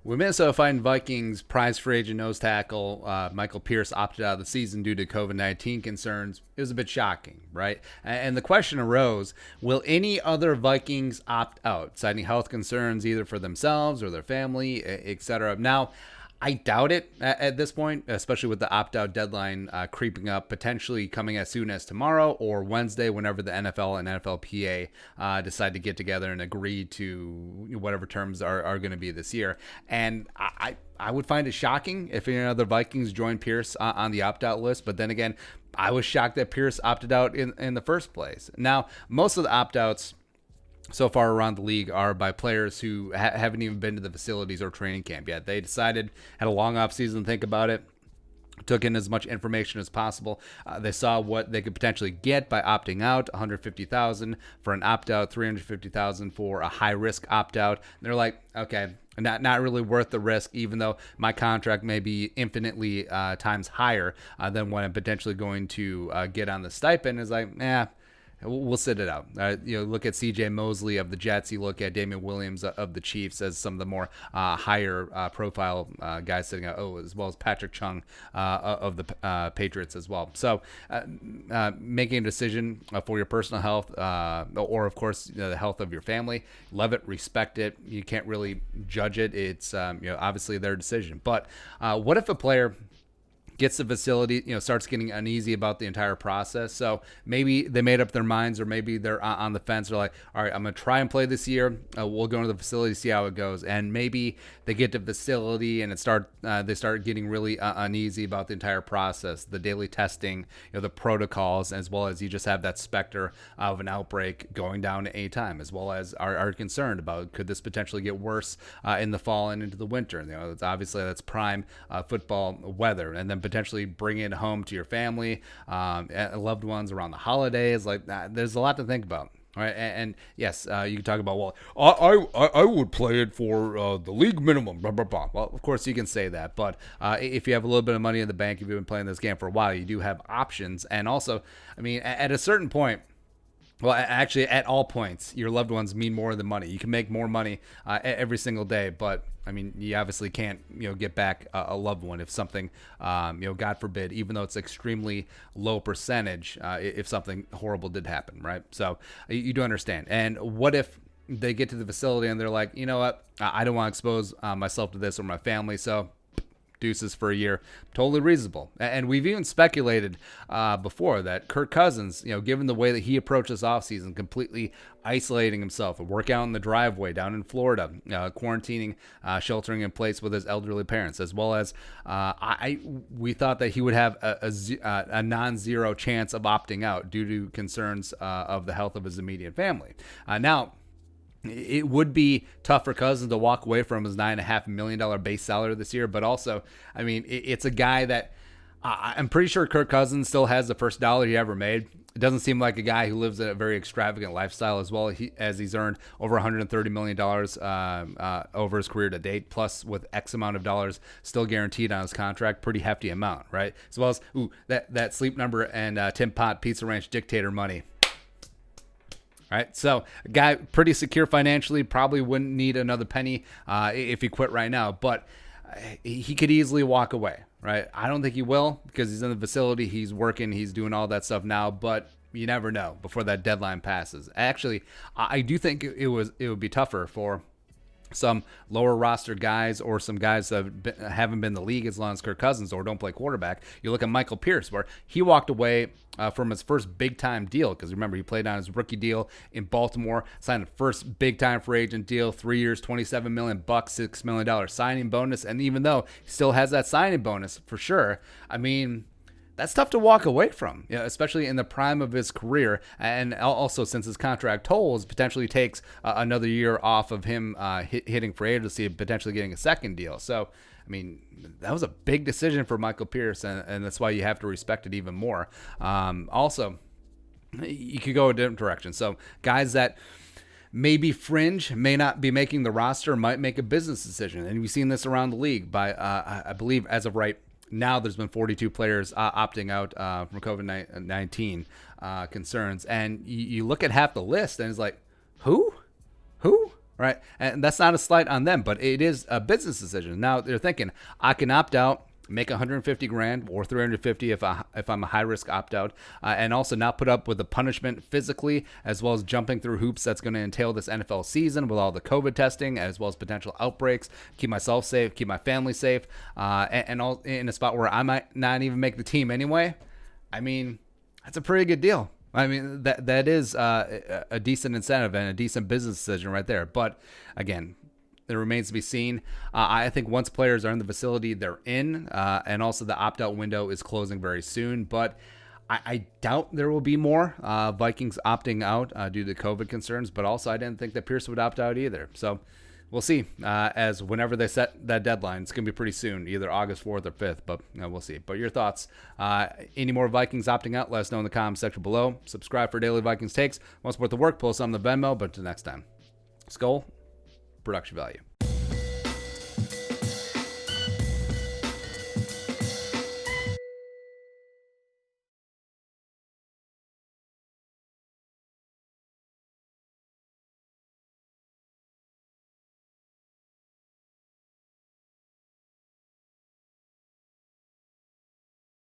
When Minnesota Vikings prize free agent nose tackle Michael Pierce opted out of the season due to COVID-19 concerns, it was a bit shocking, right? And the question arose, will any other Vikings opt out, citing health concerns either for themselves or their family, etc.? Now, I doubt it at this point, especially with the opt-out deadline creeping up, potentially coming as soon as tomorrow or Wednesday, whenever the NFL and NFLPA decide to get together and agree to whatever terms are going to be this year. And I would find it shocking if any other Vikings join Pierce on the opt-out list. But then again, I was shocked that Pierce opted out in the first place. Now, most of the opt-outs so far around the league are by players who haven't even been to the facilities or training camp yet. They decided, had a long off season to think about it, took in as much information as possible. They saw what they could potentially get by opting out, $150,000 for an opt-out, $350,000 for a high-risk opt-out. They're like, okay, not really worth the risk, even though my contract may be infinitely times higher than what I'm potentially going to get on the stipend. Is like, we'll sit it out. Look at C.J. Mosley of the Jets. You look at Damian Williams of the Chiefs as some of the more higher profile guys sitting out. Oh, as well as Patrick Chung of the Patriots as well. So making a decision for your personal health or, of course, the health of your family, love it, respect it. You can't really judge it. It's obviously their decision. But what if a player gets the facility, starts getting uneasy about the entire process? So maybe they made up their minds, or maybe they're on the fence. They're like, all right, I'm going to try and play this year. We'll go into the facility, see how it goes. And maybe they get to the facility and they start getting really uneasy about the entire process, the daily testing, the protocols, as well as you just have that specter of an outbreak going down at any time, as well as are concerned about, could this potentially get worse in the fall and into the winter? It's obviously that's prime football weather. And then potentially bring it home to your family, loved ones around the holidays. Like there's a lot to think about. All right, and yes, you can talk about, well, I would play it for the league minimum, blah, blah, blah. Well, of course you can say that, but if you have a little bit of money in the bank, if you've been playing this game for a while, you do have options. And also, I mean, at a certain point, well, actually, at all points, your loved ones mean more than money. You can make more money every single day, but I mean, you obviously can't, get back a loved one if something, God forbid, even though it's extremely low percentage, if something horrible did happen, right? So you do understand. And what if they get to the facility and they're like, you know what, I don't want to expose myself to this or my family, so deuces for a year. Totally reasonable. And we've even speculated before that Kirk Cousins, given the way that he approached this offseason, completely isolating himself, a workout in the driveway down in Florida, quarantining, sheltering in place with his elderly parents, as well as we thought that he would have a non-zero chance of opting out due to concerns of the health of his immediate family. Now, it would be tough for Cousins to walk away from his $9.5 million base salary this year, but also, I mean, it's a guy that I'm pretty sure Kirk Cousins still has the first dollar he ever made. It doesn't seem like a guy who lives a very extravagant lifestyle, as well as he's earned over $130 million over his career to date, plus with X amount of dollars still guaranteed on his contract. Pretty hefty amount, right? As well as that Sleep Number and Tim Pot Pizza Ranch dictator money. All right, so a guy pretty secure financially, probably wouldn't need another penny if he quit right now, but he could easily walk away, right? I don't think he will, because he's in the facility, he's working, he's doing all that stuff now, but you never know before that deadline passes. Actually, I do think it would be tougher for some lower roster guys or some guys that haven't been in the league as long as Kirk Cousins or don't play quarterback. You look at Michael Pierce, where he walked away from his first big-time deal, because remember, he played on his rookie deal in Baltimore, signed a first big-time free agent deal, 3 years, $27 million, $6 million signing bonus, and even though he still has that signing bonus for sure, I mean, that's tough to walk away from, especially in the prime of his career. And also, since his contract tolls, potentially takes another year off of him hitting free agency and potentially getting a second deal. So, I mean, that was a big decision for Michael Pierce, and that's why you have to respect it even more. Also, you could go a different direction. So, guys that maybe fringe, may not be making the roster, might make a business decision. And we've seen this around the league by, I believe, as of right now, there's been 42 players opting out from COVID-19 concerns. And you look at half the list and it's like, who? right? And that's not a slight on them, but it is a business decision. Now they're thinking, I can opt out, make 150 grand or 350 if I'm a high risk opt out, and also not put up with the punishment physically as well as jumping through hoops that's going to entail this NFL season with all the COVID testing as well as potential outbreaks. Keep myself safe, keep my family safe, and all in a spot where I might not even make the team anyway. I mean, that's a pretty good deal. I mean, that is a decent incentive and a decent business decision right there. But again, it remains to be seen. I think once players are in the facility, they're in, and also the opt-out window is closing very soon. But I doubt there will be more Vikings opting out due to COVID concerns. But also, I didn't think that Pierce would opt out either. So we'll see. As whenever they set that deadline, it's going to be pretty soon, either August 4th or 5th. But we'll see. But your thoughts? Any more Vikings opting out? Let us know in the comments section below. Subscribe for daily Vikings takes. Want to support the work? Post on the Venmo. But until next time, Skull. Production value.